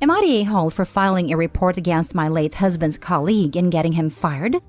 Am I the a-hole for filing a report against my late husband's colleague and getting him fired?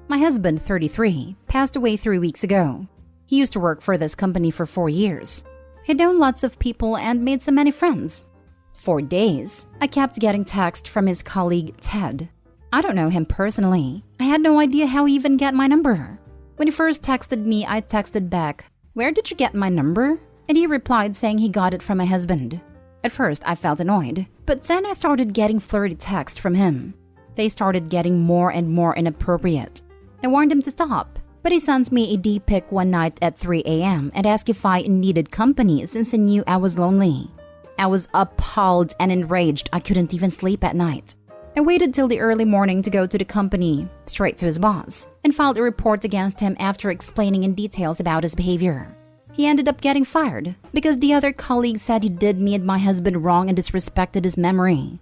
My husband, 33, passed away 3 weeks ago. He used to work for this company for 4 years. He'd known lots of people and made so many friends. For days, I kept getting texts from his colleague, Ted. I don't know him personally. I had no idea how he even got my number. When he first texted me, I texted back, "Where did you get my number?" And he replied saying he got it from my husband. At first, I felt annoyed, but then I started getting flirty texts from him. They started getting more and more inappropriate. I warned him to stop, but he sent me a D-pic one night at 3 a.m. and asked if I needed company since he knew I was lonely. I was appalled and enraged. I couldn't even sleep at night. I waited till the early morning to go to the company, straight to his boss, and filed a report against him after explaining in details about his behavior. He ended up getting fired because the other colleague said he did me and my husband wrong and disrespected his memory.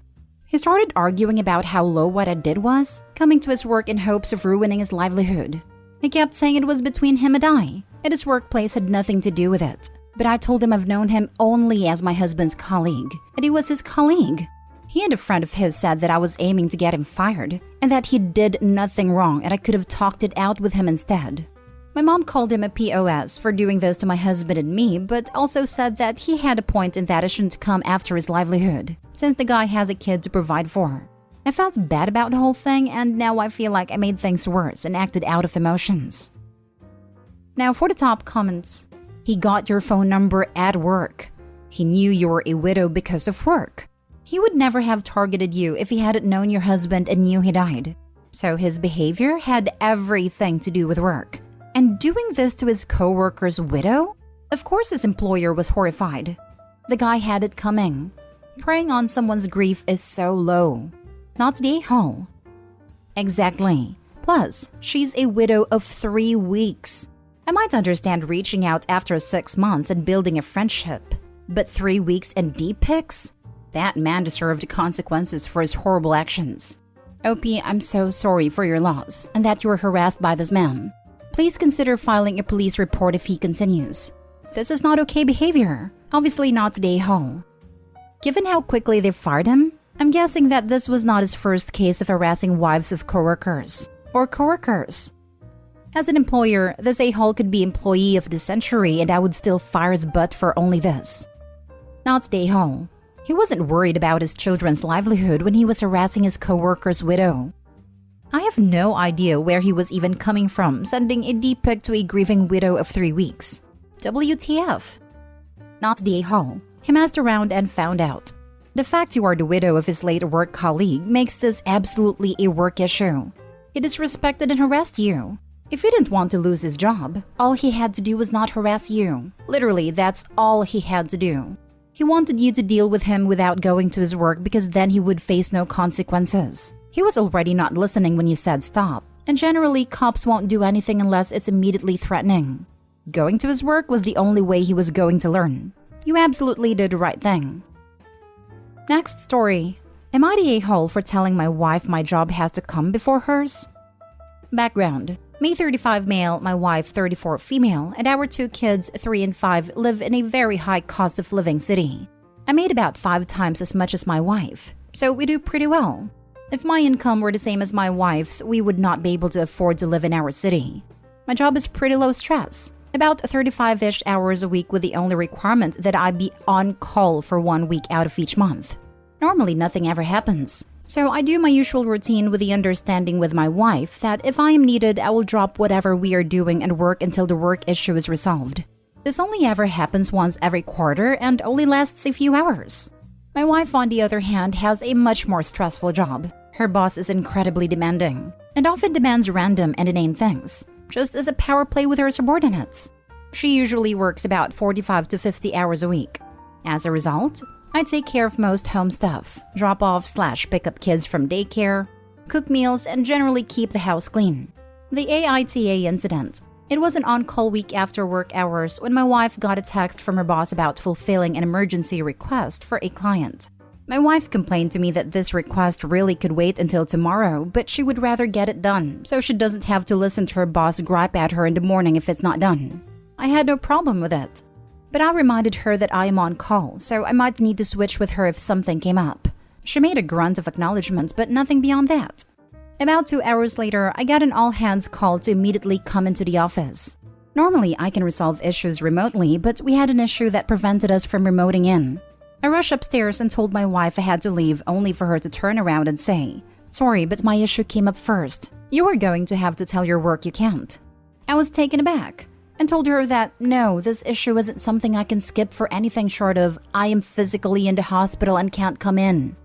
He started arguing about how low what I did was, coming to his work in hopes of ruining his livelihood. He kept saying it was between him and I, and his workplace had nothing to do with it. But I told him I've known him only as my husband's colleague, and he was his colleague. He and a friend of his said that I was aiming to get him fired, and that he did nothing wrong and I could have talked it out with him instead. My mom called him a POS for doing this to my husband and me, but also said that he had a point in that it shouldn't come after his livelihood, since the guy has a kid to provide for. I felt bad about the whole thing, and now I feel like I made things worse and acted out of emotions. Now for the top comments. He got your phone number at work. He knew you were a widow because of work. He would never have targeted you if he hadn't known your husband and knew he died. So his behavior had everything to do with work. And doing this to his co-worker's widow? Of course his employer was horrified. The guy had it coming. Preying on someone's grief is so low. Not the a-hole. Exactly. Plus, she's a widow of 3 weeks. I might understand reaching out after 6 months and building a friendship. But 3 weeks and D-pics? That man deserved consequences for his horrible actions. OP, I'm so sorry for your loss and that you were harassed by this man. Please consider filing a police report if he continues. This is not okay behavior. Obviously not the a-hole. Given how quickly they fired him, I'm guessing that this was not his first case of harassing wives of coworkers. Or coworkers. As an employer, this a-hole could be employee of the century and I would still fire his butt for only this. Not the a-hole. He wasn't worried about his children's livelihood when he was harassing his coworker's widow. I have no idea where he was even coming from, sending a D-pic to a grieving widow of 3 weeks. WTF? Not the a-hole. He messed around and found out. The fact you are the widow of his late work colleague makes this absolutely a work issue. He disrespected and harassed you. If he didn't want to lose his job, all he had to do was not harass you. Literally, that's all he had to do. He wanted you to deal with him without going to his work because then he would face no consequences. He was already not listening when you said stop, and generally cops won't do anything unless it's immediately threatening. Going to his work was the only way he was going to learn. You absolutely did the right thing. Next story. Am I the a-hole for telling my wife my job has to come before hers? Background. Me 35 male, my wife 34 female, and our 2 kids 3 and 5 live in a very high cost of living city. I made about 5 times as much as my wife, so we do pretty well. If my income were the same as my wife's, we would not be able to afford to live in our city. My job is pretty low stress, about 35-ish hours a week with the only requirement that I be on call for 1 week out of each month. Normally nothing ever happens, so I do my usual routine with the understanding with my wife that if I am needed, I will drop whatever we are doing and work until the work issue is resolved. This only ever happens once every quarter and only lasts a few hours. My wife, on the other hand, has a much more stressful job. Her boss is incredibly demanding and often demands random and inane things, just as a power play with her subordinates. She usually works about 45 to 50 hours a week. As a result, I take care of most home stuff, drop off / pick up kids from daycare, cook meals, and generally keep the house clean. The AITA incident. It was an on-call week after work hours when my wife got a text from her boss about fulfilling an emergency request for a client. My wife complained to me that this request really could wait until tomorrow, but she would rather get it done so she doesn't have to listen to her boss gripe at her in the morning if it's not done. I had no problem with it. But I reminded her that I am on call, so I might need to switch with her if something came up. She made a grunt of acknowledgement, but nothing beyond that. About 2 hours later, I got an all-hands call to immediately come into the office. Normally, I can resolve issues remotely, but we had an issue that prevented us from remoting in. I rushed upstairs and told my wife I had to leave, only for her to turn around and say, "Sorry, but my issue came up first. You are going to have to tell your work you can't." I was taken aback and told her that no, this issue isn't something I can skip for anything short of I am physically in the hospital and can't come in.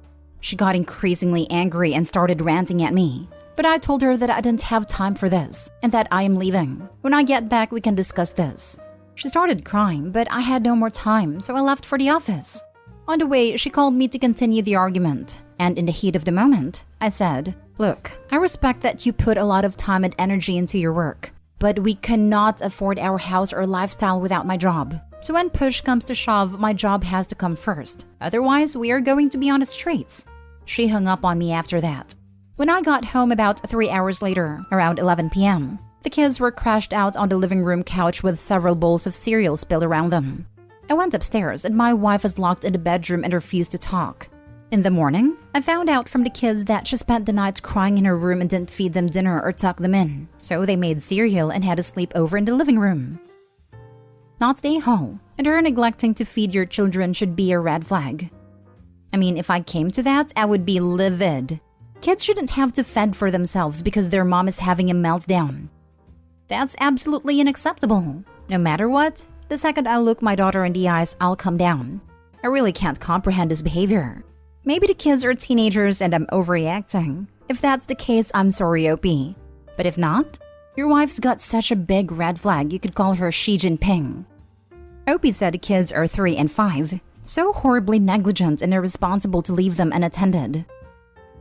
She got increasingly angry and started ranting at me. But I told her that I didn't have time for this and that I am leaving. When I get back, we can discuss this. She started crying, but I had no more time, so I left for the office. On the way, she called me to continue the argument. And in the heat of the moment, I said, "Look, I respect that you put a lot of time and energy into your work, but we cannot afford our house or lifestyle without my job. So when push comes to shove, my job has to come first. Otherwise, we are going to be on the streets." She hung up on me after that. When I got home about 3 hours later, around 11 p.m., the kids were crashed out on the living room couch with several bowls of cereal spilled around them. I went upstairs and my wife was locked in the bedroom and refused to talk. In the morning, I found out from the kids that she spent the night crying in her room and didn't feed them dinner or tuck them in, so they made cereal and had a sleepover in the living room. Not the a-hole, and her neglecting to feed your children should be a red flag. I mean, if I came to that, I would be livid. Kids shouldn't have to fend for themselves because their mom is having a meltdown. That's absolutely unacceptable. No matter what, the second I look my daughter in the eyes, I'll come down. I really can't comprehend this behavior. Maybe the kids are teenagers and I'm overreacting. If that's the case, I'm sorry, OP. But if not, your wife's got such a big red flag you could call her Xi Jinping. OP said the kids are 3 and 5, so horribly negligent and irresponsible to leave them unattended.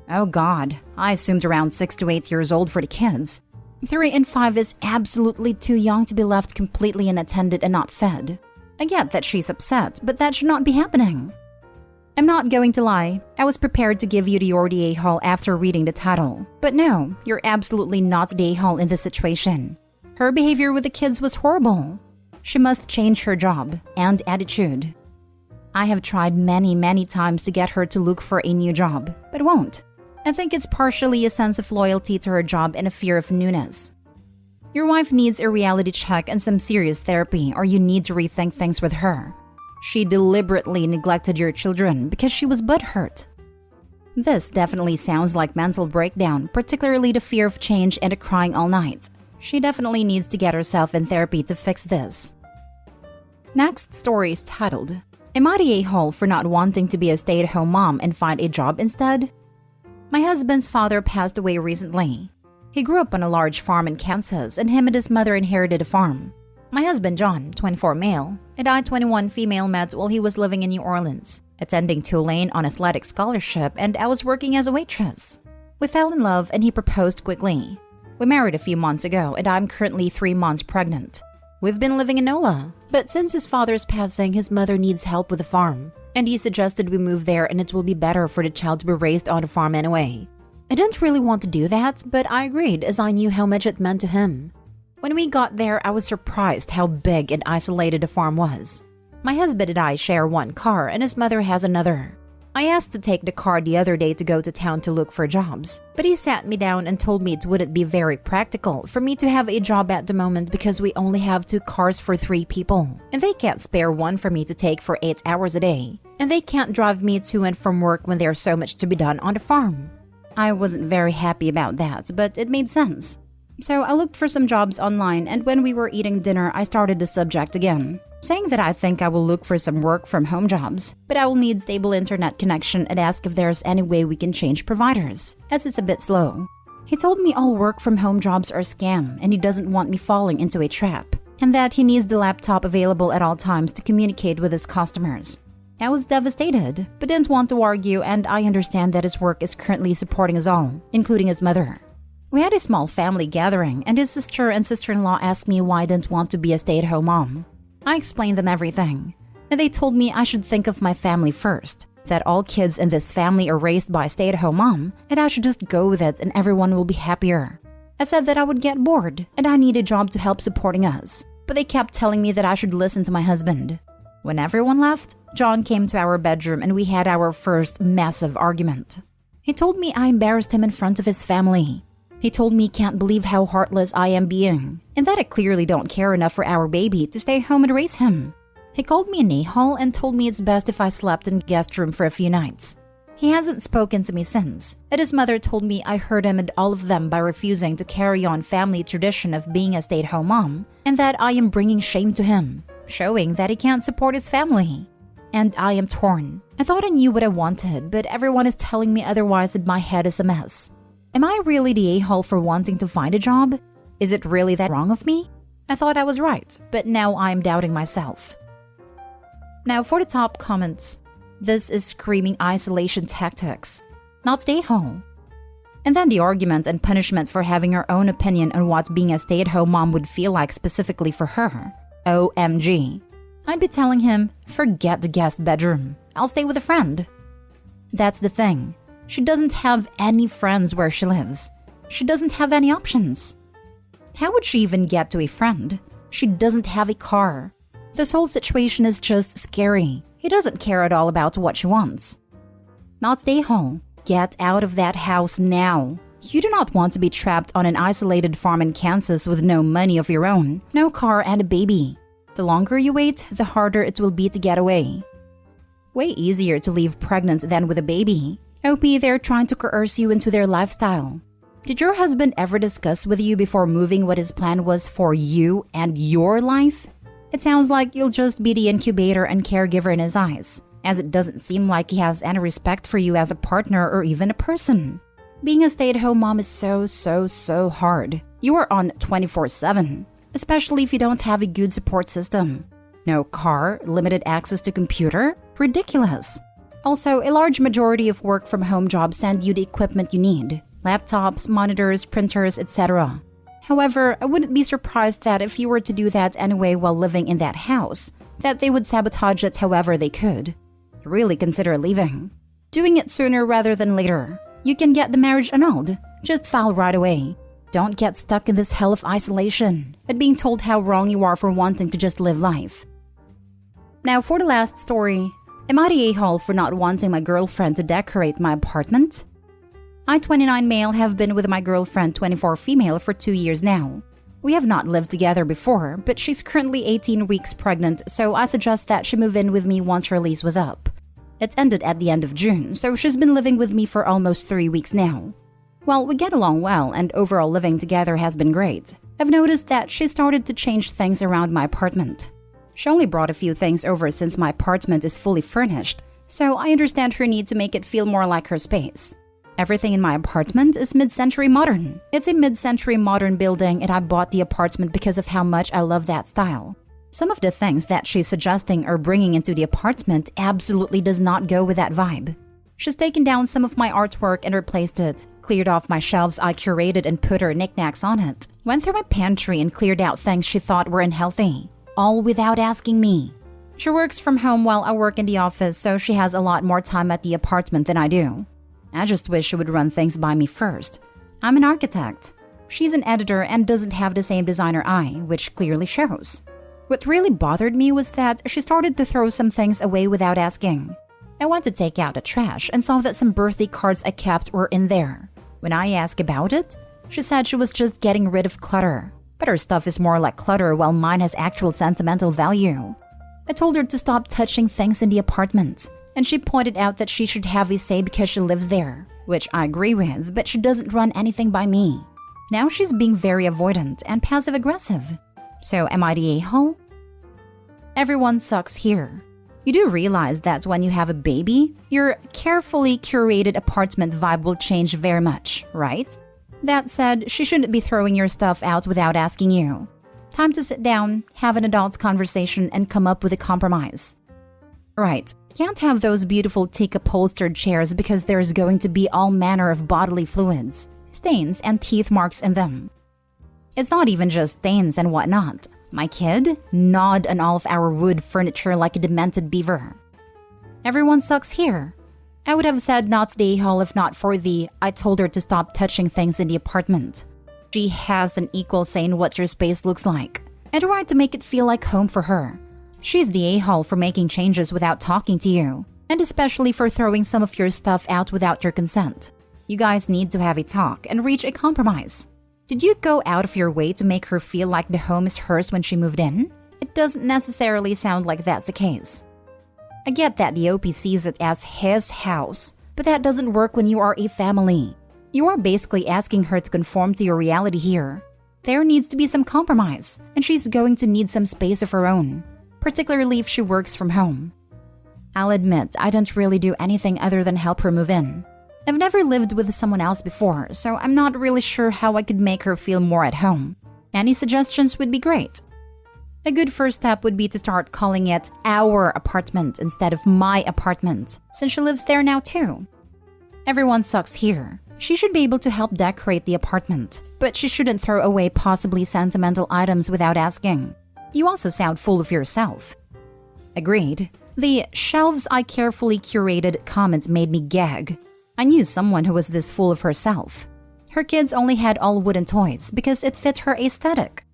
Oh God, I assumed around 6 to 8 years old for the kids. 3 and 5 is absolutely too young to be left completely unattended and not fed. I get that she's upset, but that should not be happening. I'm not going to lie, I was prepared to give you the or the a-hole after reading the title. But no, you're absolutely not the a-hole in this situation. Her behavior with the kids was horrible. She must change her job and attitude. I have tried many times to get her to look for a new job, but won't. I think it's partially a sense of loyalty to her job and a fear of newness. Your wife needs a reality check and some serious therapy, or you need to rethink things with her. She deliberately neglected your children because she was butthurt. This definitely sounds like mental breakdown, particularly the fear of change and the crying all night. She definitely needs to get herself in therapy to fix this. Next story is titled, "Am I the a-hole for not wanting to be a stay-at-home mom and find a job instead?" My husband's father passed away recently. He grew up on a large farm in Kansas, and him and his mother inherited a farm. My husband, John, 24 male, and I, 21 female, met while he was living in New Orleans, attending Tulane on athletic scholarship, and I was working as a waitress. We fell in love and he proposed quickly. We married a few months ago, and I'm currently 3 months pregnant. We've been living in NOLA, but since his father's passing, his mother needs help with the farm, and he suggested we move there and it will be better for the child to be raised on a farm anyway. I didn't really want to do that, but I agreed as I knew how much it meant to him. When we got there, I was surprised how big and isolated the farm was. My husband and I share one car and his mother has another. I asked to take the car the other day to go to town to look for jobs, but he sat me down and told me it wouldn't be very practical for me to have a job at the moment because we only have 2 cars for 3 people, and they can't spare one for me to take for 8 hours a day, and they can't drive me to and from work when there's so much to be done on the farm. I wasn't very happy about that, but it made sense. So I looked for some jobs online, and when we were eating dinner, I started the subject again, saying that I think I will look for some work from home jobs, but I will need stable internet connection and ask if there's any way we can change providers, as it's a bit slow. He told me all work from home jobs are a scam and he doesn't want me falling into a trap, and that he needs the laptop available at all times to communicate with his customers. I was devastated, but didn't want to argue, and I understand that his work is currently supporting us all, including his mother. We had a small family gathering, and his sister and sister-in-law asked me why I didn't want to be a stay-at-home mom. I explained them everything, and they told me I should think of my family first, that all kids in this family are raised by a stay-at-home mom, and I should just go with it and everyone will be happier. I said that I would get bored, and I need a job to help supporting us, but they kept telling me that I should listen to my husband. When everyone left, John came to our bedroom and we had our first massive argument. He told me I embarrassed him in front of his family. He told me he can't believe how heartless I am being, and that I clearly don't care enough for our baby to stay home and raise him. He called me an a-hole and told me it's best if I slept in the guest room for a few nights. He hasn't spoken to me since, and his mother told me I hurt him and all of them by refusing to carry on family tradition of being a stay-at-home mom, and that I am bringing shame to him, showing that he can't support his family. And I am torn. I thought I knew what I wanted, but everyone is telling me otherwise and my head is a mess. Am I really the a-hole for wanting to find a job? Is it really that wrong of me? I thought I was right, but now I'm doubting myself. Now for the top comments. This is screaming isolation tactics, not stay home. And then the argument and punishment for having her own opinion on what being a stay-at-home mom would feel like specifically for her. OMG. I'd be telling him, forget the guest bedroom. I'll stay with a friend. That's the thing. She doesn't have any friends where she lives. She doesn't have any options. How would she even get to a friend? She doesn't have a car. This whole situation is just scary. He doesn't care at all about what she wants. Not stay home. Get out of that house now. You do not want to be trapped on an isolated farm in Kansas with no money of your own, no car and a baby. The longer you wait, the harder it will be to get away. Way easier to leave pregnant than with a baby. OP, they're trying to coerce you into their lifestyle. Did your husband ever discuss with you before moving what his plan was for you and your life? It sounds like you'll just be the incubator and caregiver in his eyes, as it doesn't seem like he has any respect for you as a partner or even a person. Being a stay-at-home mom is so hard. You are on 24/7, especially if you don't have a good support system. No car, limited access to computer? Ridiculous. Also, a large majority of work-from-home jobs send you the equipment you need. Laptops, monitors, printers, etc. However, I wouldn't be surprised that if you were to do that anyway while living in that house, that they would sabotage it however they could. Really consider leaving. Doing it sooner rather than later. You can get the marriage annulled. Just file right away. Don't get stuck in this hell of isolation and being told how wrong you are for wanting to just live life. Now for the last story. Am I the a-hole for not wanting my girlfriend to decorate my apartment? I, 29 male, have been with my girlfriend, 24 female, for 2 years now. We have not lived together before, but she's currently 18 weeks pregnant, so I suggest that she move in with me once her lease was up. It ended at the end of June, so she's been living with me for almost 3 weeks now. Well, we get along well, and overall living together has been great. I've noticed that she started to change things around my apartment. She only brought a few things over since my apartment is fully furnished, so I understand her need to make it feel more like her space. Everything in my apartment is mid-century modern. It's a mid-century modern building and I bought the apartment because of how much I love that style. Some of the things that she's suggesting or bringing into the apartment absolutely does not go with that vibe. She's taken down some of my artwork and replaced it, cleared off my shelves I curated and put her knickknacks on it, went through my pantry and cleared out things she thought were unhealthy, all without asking me. She works from home while I work in the office, so she has a lot more time at the apartment than I do. I just wish she would run things by me first. I'm an architect. She's an editor and doesn't have the same designer eye, which clearly shows. What really bothered me was that she started to throw some things away without asking. I went to take out the trash and saw that some birthday cards I kept were in there. When I asked about it, she said she was just getting rid of clutter. But her stuff is more like clutter while mine has actual sentimental value. I told her to stop touching things in the apartment, and she pointed out that she should have a say because she lives there, which I agree with, but she doesn't run anything by me. Now she's being very avoidant and passive-aggressive. So am I the a-hole? Everyone sucks here. You do realize that when you have a baby, your carefully curated apartment vibe will change very much, right? That said, she shouldn't be throwing your stuff out without asking you. Time to sit down, have an adult conversation, and come up with a compromise. Right, can't have those beautiful teak upholstered chairs because there's going to be all manner of bodily fluids, stains, and teeth marks in them. It's not even just stains and whatnot. My kid gnawed on all of our wood furniture like a demented beaver. Everyone sucks here. I would have said not the a-hole if not for the I told her to stop touching things in the apartment. She has an equal say in what your space looks like. I tried to make it feel like home for her. She's the a-hole for making changes without talking to you, and especially for throwing some of your stuff out without your consent. You guys need to have a talk and reach a compromise. Did you go out of your way to make her feel like the home is hers when she moved in? It doesn't necessarily sound like that's the case. I get that the OP sees it as his house, but that doesn't work when you are a family. You are basically asking her to conform to your reality here. There needs to be some compromise, and she's going to need some space of her own, particularly if she works from home. I'll admit, I don't really do anything other than help her move in. I've never lived with someone else before, so I'm not really sure how I could make her feel more at home. Any suggestions would be great. A good first step would be to start calling it our apartment instead of my apartment, since she lives there now too. Everyone sucks here. She should be able to help decorate the apartment, but she shouldn't throw away possibly sentimental items without asking. You also sound full of yourself. Agreed. The shelves I carefully curated comment made me gag. I knew someone who was this full of herself. Her kids only had all wooden toys because it fit her aesthetic.